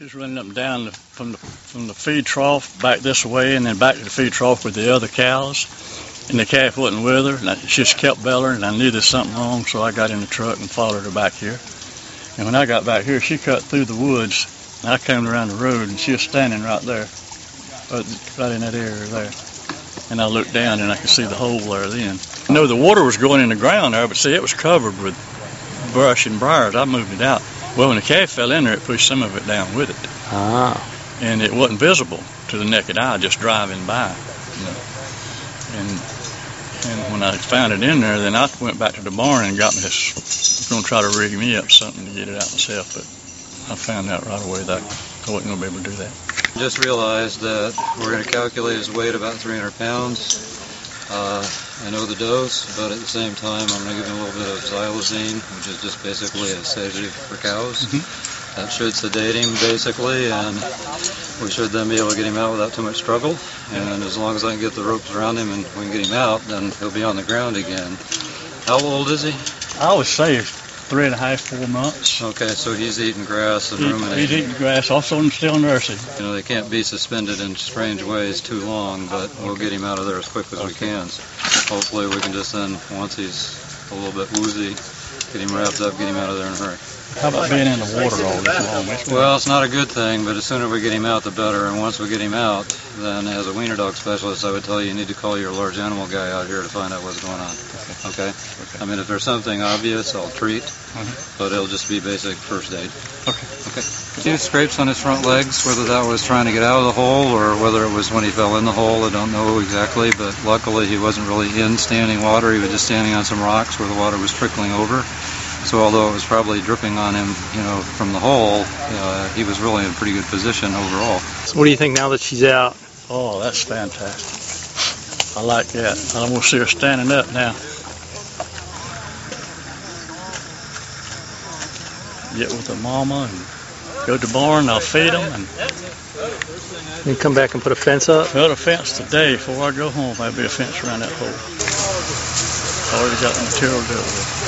She's running up and down from the feed trough back this way and then back to the feed trough with the other cows. And the calf wasn't with her, and she just kept bellowing, and I knew there's something wrong, so I got in the truck and followed her back here. And when I got back here, she cut through the woods, and I came around the road, and she was standing right there, right in that area there. And I looked down, and I could see the hole there then. You know, the water was going in the ground there, but see, it was covered with brush and briars. I moved it out. Well, when the calf fell in there, it pushed some of it down with it. Ah. And it wasn't visible to the naked eye, just driving by. You know. And when I found it in there, then I went back to the barn and got me this. I was going to try to rig me up something to get it out myself, but I found out right away that I wasn't going to be able to do that. Just realized that we're going to calculate his weight about 300 pounds. I know the dose, but at the same time, I'm going to give him a little bit of xylazine, which is just basically a sedative for cows. That should sedate him, basically, and we should then be able to get him out without too much struggle. And as long as I can get the ropes around him and we can get him out, then he'll be on the ground again. How old is he? I would say 3.5, 4 months. Okay, so he's eating grass and ruminating. He's eating grass, also still nursing. You know, they can't be suspended in strange ways too long, but we'll get him out of there as quick as we can. So hopefully we can just then, once he's a little bit woozy, get him wrapped up, get him out of there in a hurry. How about being in the water all this long? Well, it's not a good thing, but the sooner we get him out, the better. And once we get him out, then as a wiener dog specialist, I would tell you need to call your large animal guy out here to find out what's going on. Okay? I mean, if there's something obvious, I'll treat, but it'll just be basic first aid. Okay. A few scrapes on his front legs, whether that was trying to get out of the hole or whether it was when he fell in the hole, I don't know exactly, but luckily he wasn't really in standing water. He was just standing on some rocks where the water was trickling over. So although it was probably dripping on him, you know, from the hole, he was really in a pretty good position overall. So what do you think now that she's out? Oh, that's fantastic. I like that. I want to see her standing up now. Get with the mama and go to the barn. I'll feed them and then come back and put a fence up? Put a fence today before I go home. There'll be a fence around that hole. Already got the material to do it with.